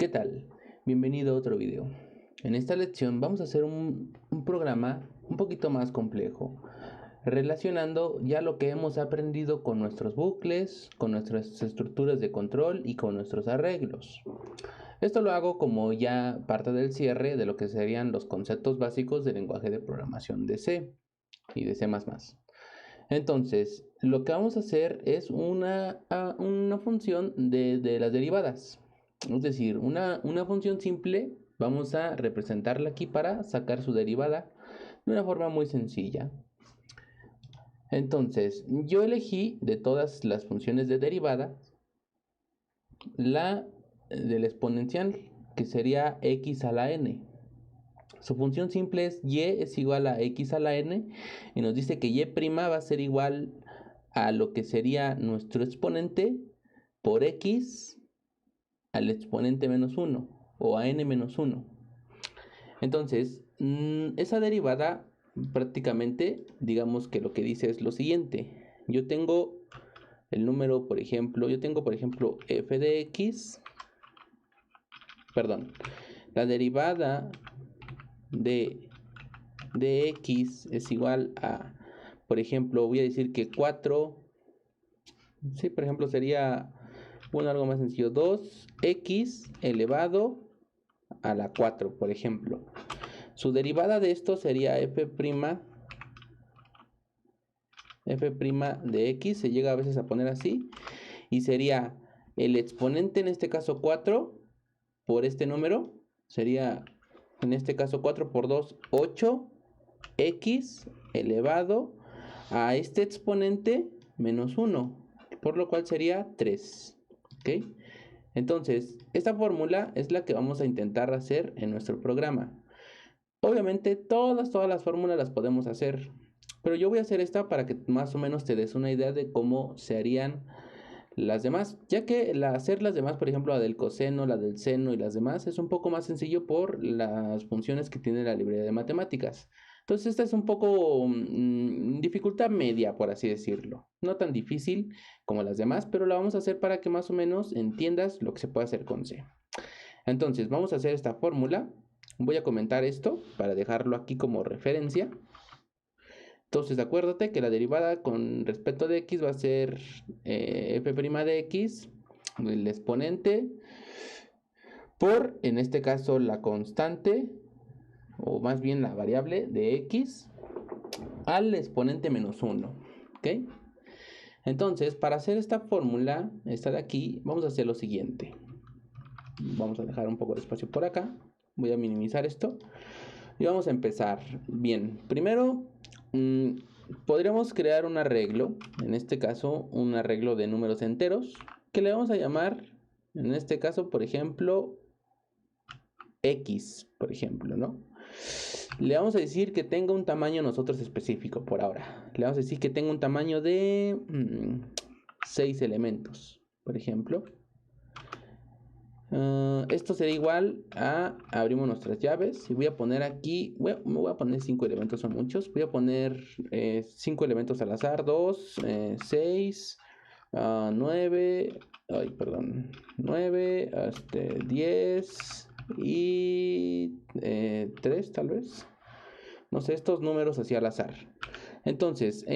¿Qué tal? Bienvenido a otro video. En esta lección vamos a hacer un programa un poquito más complejo, relacionando ya lo que hemos aprendido con nuestros bucles, con nuestras estructuras de control y con nuestros arreglos. Esto lo hago como ya parte del cierre de lo que serían los conceptos básicos del lenguaje de programación de C y de C++. Entonces, lo que vamos a hacer es una función de las derivadas. Es decir, una función simple, vamos a representarla aquí para sacar su derivada de una forma muy sencilla. Entonces, yo elegí de todas las funciones de derivada la del exponencial, que sería x a la n. Su función simple es y es igual a x a la n y nos dice que y' va a ser igual a lo que sería nuestro exponente por x al exponente menos 1 o a n menos 1. Entonces, esa derivada prácticamente, digamos que lo que dice es lo siguiente. Yo tengo el número, por ejemplo, f de x, perdón, la derivada de x es igual a, por ejemplo, voy a decir que 4, sí, por ejemplo sería, bueno, algo más sencillo, 2x elevado a la 4, por ejemplo. Su derivada de esto sería f' de x, se llega a veces a poner así, y sería el exponente, en este caso 4, por este número, sería, en este caso 4 por 2, 8, x elevado a este exponente menos 1, por lo cual sería 3. ¿Ok? Entonces, esta fórmula es la que vamos a intentar hacer en nuestro programa. Obviamente, todas las fórmulas las podemos hacer, pero yo voy a hacer esta para que más o menos te des una idea de cómo se harían las demás, ya que hacer las demás, por ejemplo, la del coseno, la del seno y las demás, es un poco más sencillo por las funciones que tiene la librería de matemáticas. Entonces esta es un poco dificultad media, por así decirlo. No tan difícil como las demás, pero la vamos a hacer para que más o menos entiendas lo que se puede hacer con C. Entonces vamos a hacer esta fórmula. Voy a comentar esto para dejarlo aquí como referencia. Entonces acuérdate que la derivada con respecto de x va a ser f' de x, el exponente, por, en este caso, la constante, o más bien la variable de x, al exponente menos 1. ¿Ok? Entonces, para hacer esta fórmula, esta de aquí, vamos a hacer lo siguiente. Vamos a dejar un poco de espacio por acá. Voy a minimizar esto. Y vamos a empezar. Bien, primero podríamos crear un arreglo, en este caso un arreglo de números enteros, que le vamos a llamar, en este caso, por ejemplo, x, por ejemplo, ¿no? Le vamos a decir que tenga un tamaño nosotros específico por ahora. Le vamos a decir que tenga un tamaño de 6 elementos, por ejemplo. Esto será igual a, abrimos nuestras llaves y voy a poner aquí, me voy a poner 5 elementos, son muchos, voy a poner 5 elementos al azar, 2, 6, 9, 9, 10 y 3 tal vez, no sé, estos números así al azar. Entonces,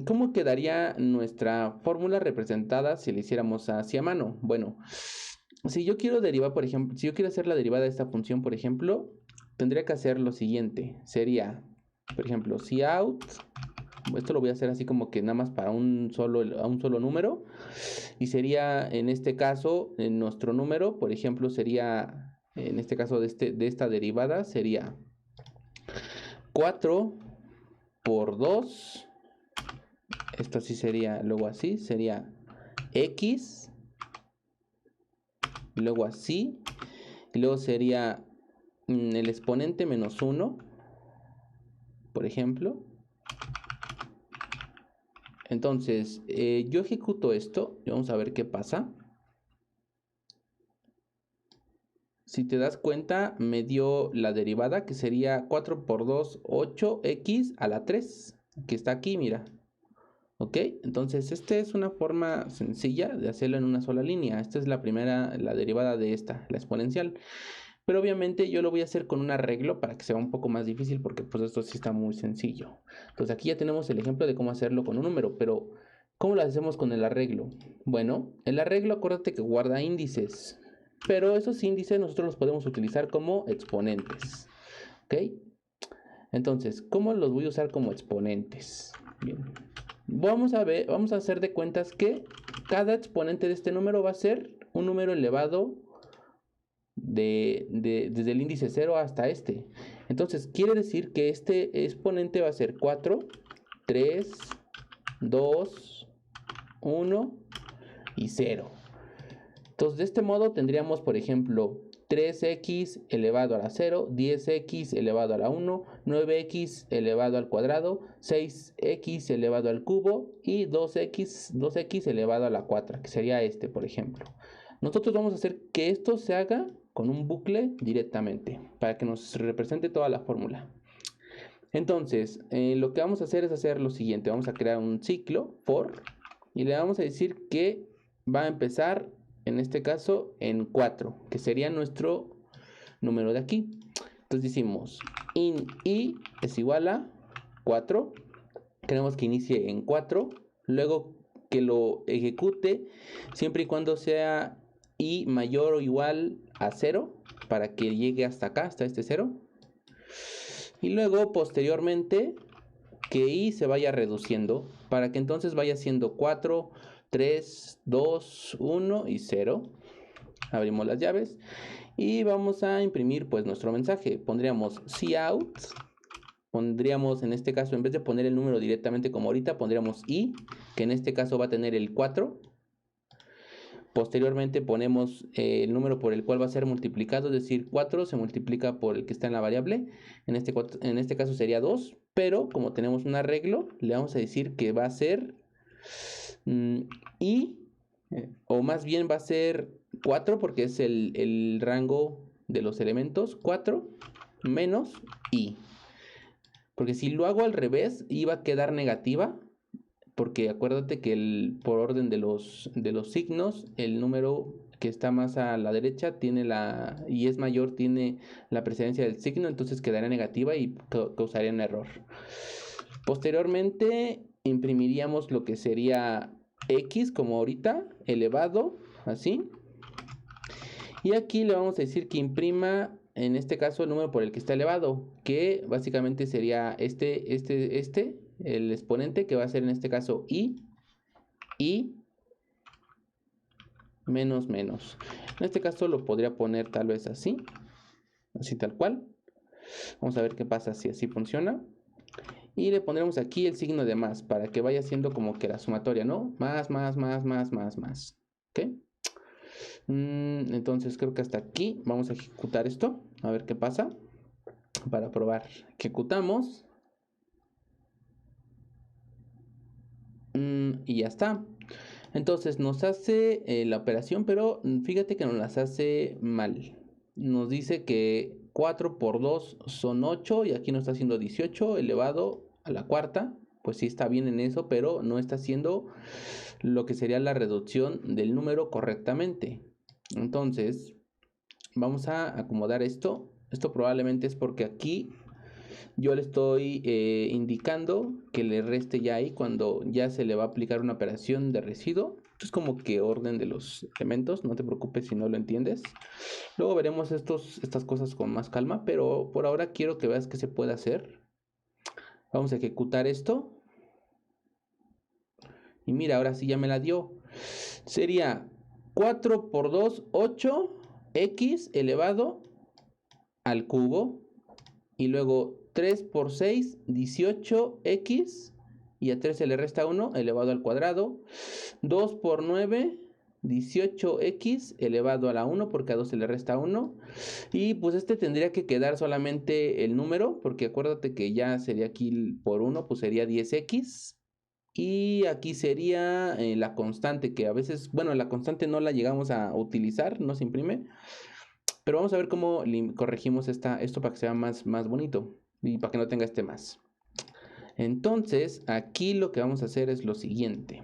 ¿cómo quedaría nuestra fórmula representada si la hiciéramos hacia mano? Bueno, si yo quiero derivar, por ejemplo, si yo quiero hacer la derivada de esta función, por ejemplo, tendría que hacer lo siguiente. Sería, por ejemplo, cout, esto lo voy a hacer así como que nada más para un solo número. Y sería, en este caso, en nuestro número, por ejemplo, sería, en este caso de esta derivada, sería 4 por 2. Esto sí sería, luego así, sería x. Luego así, y luego sería el exponente menos 1, por ejemplo. Entonces, yo ejecuto esto y vamos a ver qué pasa. Si te das cuenta, me dio la derivada que sería 4 por 2, 8x a la 3, que está aquí, mira. ¿Ok? Entonces, esta es una forma sencilla de hacerlo en una sola línea. Esta es la primera, la derivada de esta, la exponencial. Pero obviamente yo lo voy a hacer con un arreglo para que sea un poco más difícil porque pues esto sí está muy sencillo. Entonces aquí ya tenemos el ejemplo de cómo hacerlo con un número, pero ¿cómo lo hacemos con el arreglo? Bueno, el arreglo acuérdate que guarda índices, pero esos índices nosotros los podemos utilizar como exponentes. ¿Ok? Entonces, ¿cómo los voy a usar como exponentes? Bien. Vamos a hacer de cuentas que cada exponente de este número va a ser un número elevado desde el índice 0 hasta este. Entonces, quiere decir que este exponente va a ser 4, 3, 2, 1 y 0. Entonces, de este modo tendríamos, por ejemplo, 3x elevado a la 0, 10x elevado a la 1, 9x elevado al cuadrado, 6x elevado al cubo y 2x elevado a la 4, que sería este, por ejemplo. Nosotros vamos a hacer que esto se haga con un bucle directamente, para que nos represente toda la fórmula. Entonces, lo que vamos a hacer es hacer lo siguiente. Vamos a crear un ciclo for y le vamos a decir que va a empezar, en este caso, en 4, que sería nuestro número de aquí. Entonces decimos in i es igual a 4. Queremos que inicie en 4. Luego que lo ejecute siempre y cuando sea i mayor o igual a 0 para que llegue hasta acá, hasta este 0. Y luego posteriormente que i se vaya reduciendo para que entonces vaya siendo 4, 3, 2, 1 y 0. Abrimos las llaves y vamos a imprimir pues nuestro mensaje. Pondríamos cout, pondríamos en este caso, en vez de poner el número directamente como ahorita, pondríamos i, que en este caso va a tener el 4. Posteriormente ponemos el número por el cual va a ser multiplicado, es decir, 4 se multiplica por el que está en la variable. En este caso sería 2, pero como tenemos un arreglo, le vamos a decir que va a ser i, o más bien va a ser 4 porque es el rango de los elementos, 4 menos i. Porque si lo hago al revés, iba a quedar negativa. Porque acuérdate que por orden de los signos, el número que está más a la derecha y es mayor, tiene la precedencia del signo, entonces quedaría negativa y causaría un error. Posteriormente imprimiríamos lo que sería x como ahorita, elevado, así. Y aquí le vamos a decir que imprima, en este caso, el número por el que está elevado, que básicamente sería el exponente, que va a ser en este caso i menos menos. En este caso lo podría poner tal vez así tal cual. Vamos a ver qué pasa si así funciona. Y le pondremos aquí el signo de más para que vaya siendo como que la sumatoria, ¿no? Más, más, más, más, más, más. ¿Ok? Entonces creo que hasta aquí vamos a ejecutar esto. A ver qué pasa. Para probar. Ejecutamos. Y ya está. Entonces nos hace la operación, pero fíjate que nos las hace mal. Nos dice que 4 por 2 son 8 y aquí nos está haciendo 18 elevado a la cuarta. Pues sí está bien en eso, pero no está haciendo lo que sería la reducción del número correctamente. Entonces vamos a acomodar esto. Esto probablemente es porque aquí yo le estoy indicando que le reste ya ahí cuando ya se le va a aplicar una operación de residuo. Esto es como que orden de los elementos, no te preocupes si no lo entiendes. Luego veremos estas cosas con más calma, pero por ahora quiero que veas qué se puede hacer. Vamos a ejecutar esto. Y mira, ahora sí ya me la dio. Sería 4 por 2, 8, x elevado al cubo. Y luego 3 por 6, 18x. Y a 3 se le resta 1 elevado al cuadrado. 2 por 9, 18x elevado a la 1 porque a 2 se le resta 1. Y pues este tendría que quedar solamente el número porque acuérdate que ya sería aquí por 1, pues sería 10x. Y aquí sería la constante que a veces, bueno, la constante no la llegamos a utilizar, no se imprime. Pero vamos a ver cómo corregimos esto para que sea más bonito y para que no tenga este más. Entonces, aquí lo que vamos a hacer es lo siguiente.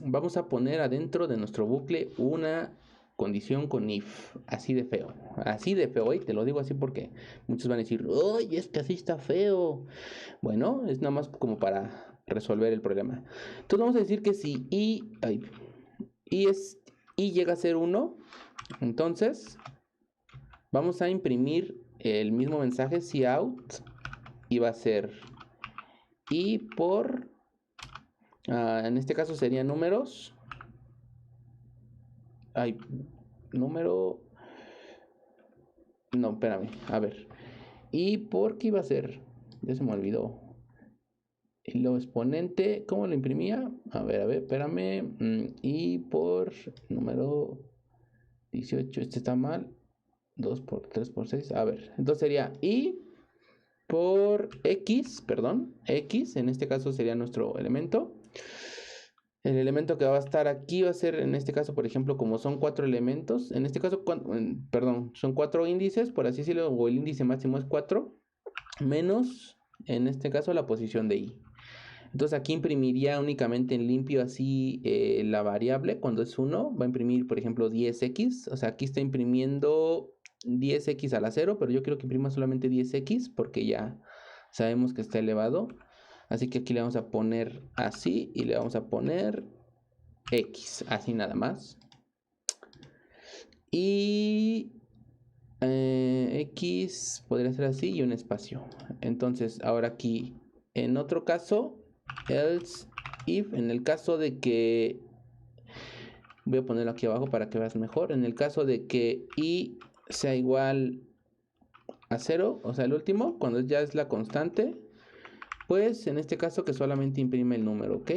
Vamos a poner adentro de nuestro bucle una condición con if, así de feo, y te lo digo así porque muchos van a decir, ¡ay, es que así está feo! Bueno, es nada más como para resolver el problema. Entonces vamos a decir que si y llega a ser 1, entonces vamos a imprimir el mismo mensaje cout y va a ser y por, en este caso serían números. Número. No, espérame, a ver. ¿Y por qué iba a ser? Ya se me olvidó. Y lo exponente, ¿cómo lo imprimía? A ver, espérame. Y por número 18, este está mal. 2 por 3 por 6. A ver, entonces sería y por x, perdón, x, en este caso sería nuestro elemento. El elemento que va a estar aquí va a ser, en este caso, por ejemplo, como son 4 elementos, en este caso, perdón, son 4 índices, por así decirlo, o el índice máximo es 4, menos, en este caso, la posición de i. Entonces aquí imprimiría únicamente en limpio así la variable, cuando es 1, va a imprimir, por ejemplo, 10x, o sea, aquí está imprimiendo 10x a la 0, pero yo quiero que imprima solamente 10x, porque ya sabemos que está elevado. Así que aquí le vamos a poner así y le vamos a poner X, así nada más. Y X podría ser así y un espacio. Entonces ahora aquí, en otro caso, else if, en el caso de que, voy a ponerlo aquí abajo para que veas mejor, en el caso de que i sea igual a 0, o sea el último, cuando ya es la constante, pues en este caso que solamente imprime el número, ¿ok?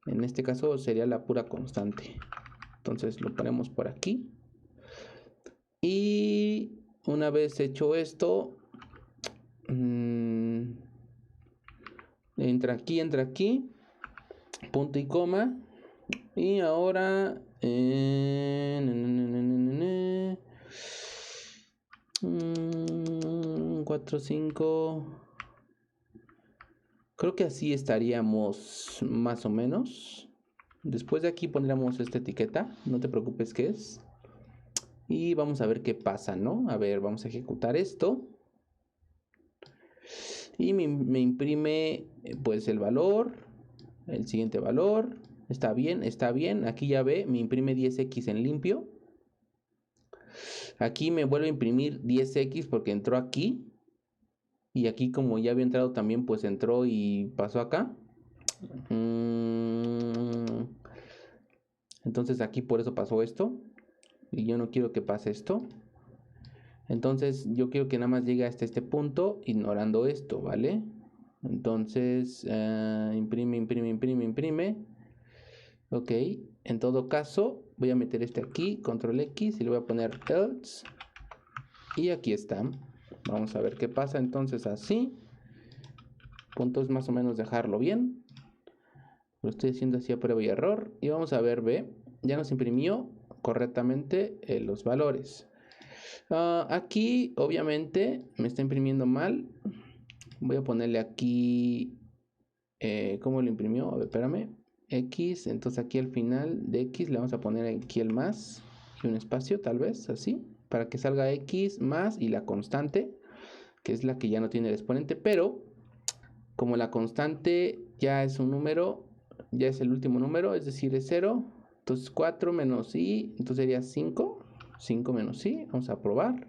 En este caso sería la pura constante. Entonces lo ponemos por aquí. Y una vez hecho esto, entra aquí, punto y coma. Y ahora 4, 5. Creo que así estaríamos más o menos. Después de aquí pondríamos esta etiqueta, no te preocupes qué es. Y vamos a ver qué pasa, ¿no? A ver, vamos a ejecutar esto. Y me imprime pues el valor, el siguiente valor. Está bien, está bien. Aquí ya ve, me imprime 10x en limpio. Aquí me vuelve a imprimir 10x porque entró aquí. Y aquí como ya había entrado también, pues entró y pasó acá. Entonces aquí por eso pasó esto. Y yo no quiero que pase esto. Entonces yo quiero que nada más llegue hasta este punto, ignorando esto, ¿vale? Entonces imprime. Ok, en todo caso voy a meter este aquí, control X, y le voy a poner else. Y aquí está. Vamos a ver qué pasa entonces así. Punto es más o menos dejarlo bien. Lo estoy haciendo así a prueba y error. Y vamos a ver, ve, ya nos imprimió correctamente los valores. Aquí obviamente me está imprimiendo mal. Voy a ponerle aquí ¿cómo lo imprimió? A ver, espérame. X, entonces aquí al final de X le vamos a poner aquí el más y un espacio, tal vez, así, para que salga X más y la constante, que es la que ya no tiene el exponente, pero como la constante ya es un número, ya es el último número, es decir, es 0, entonces 4 menos i, entonces sería 5, 5 menos i, vamos a probar.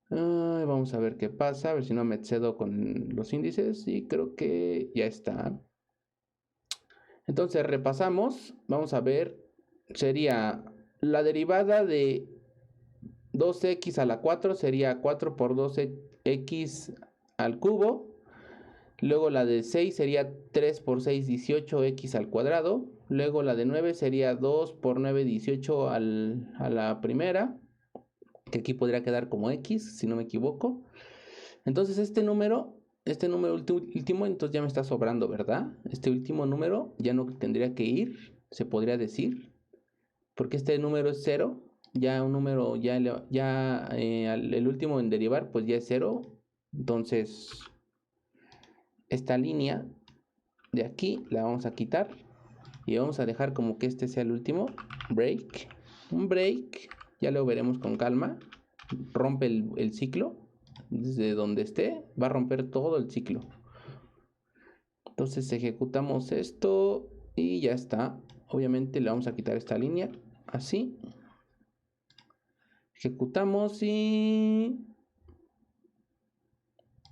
Vamos a ver qué pasa, a ver si no me excedo con los índices y creo que ya está. Entonces repasamos, vamos a ver, sería la derivada de 2x a la 4 sería 4 por 2x al cubo. Luego la de 6 sería 3 por 6, 18x al cuadrado. Luego la de 9 sería 2 por 9, 18 a la primera, que aquí podría quedar como x, si no me equivoco. Entonces este número último, entonces ya me está sobrando, ¿verdad? Este último número ya no tendría que ir, se podría decir, porque este número es 0, ya un número, el último en derivar, pues ya es 0, entonces esta línea de aquí la vamos a quitar y vamos a dejar como que este sea el último break. Un break, ya lo veremos con calma. Rompe el ciclo. Desde donde esté, va a romper todo el ciclo. Entonces ejecutamos esto y ya está. Obviamente le vamos a quitar esta línea. Así. Ejecutamos y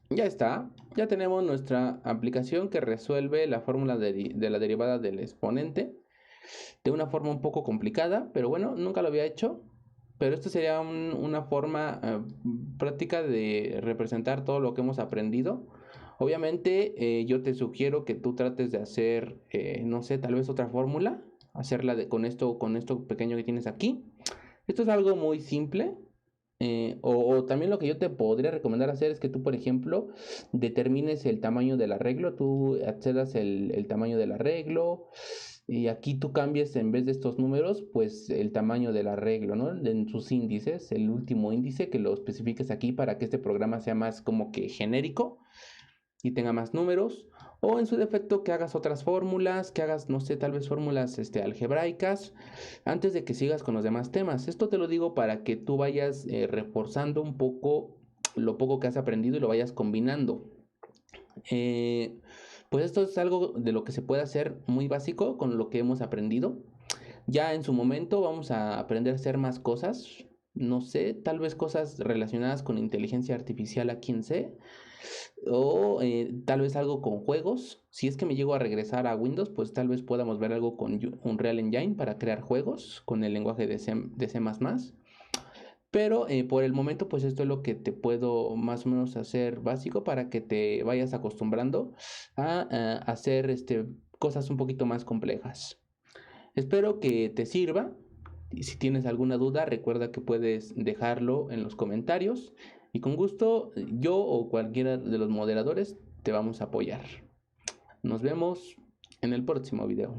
ya está. Ya tenemos nuestra aplicación que resuelve la fórmula de la derivada del exponente de una forma un poco complicada, pero bueno, nunca lo había hecho. Pero esto sería una forma práctica de representar todo lo que hemos aprendido. Obviamente yo te sugiero que tú trates de hacer, no sé, tal vez otra fórmula, hacerla con esto pequeño que tienes aquí. Esto es algo muy simple. O también lo que yo te podría recomendar hacer es que tú, por ejemplo, determines el tamaño del arreglo, tú accedas el tamaño del arreglo y aquí tú cambies en vez de estos números, pues el tamaño del arreglo, ¿no? En sus índices, el último índice que lo especifiques aquí para que este programa sea más como que genérico y tenga más números. O en su defecto que hagas otras fórmulas, que hagas, no sé, tal vez fórmulas algebraicas antes de que sigas con los demás temas. Esto te lo digo para que tú vayas reforzando un poco lo poco que has aprendido y lo vayas combinando. Pues esto es algo de lo que se puede hacer muy básico con lo que hemos aprendido. Ya en su momento vamos a aprender a hacer más cosas. No sé, tal vez cosas relacionadas con inteligencia artificial aquí en C. O tal vez algo con juegos. Si es que me llego a regresar a Windows, pues tal vez podamos ver algo con Unreal Engine para crear juegos con el lenguaje de C++. Pero por el momento, pues esto es lo que te puedo más o menos hacer básico para que te vayas acostumbrando a hacer cosas un poquito más complejas. Espero que te sirva. Y si tienes alguna duda, recuerda que puedes dejarlo en los comentarios. Y con gusto, yo o cualquiera de los moderadores te vamos a apoyar. Nos vemos en el próximo video.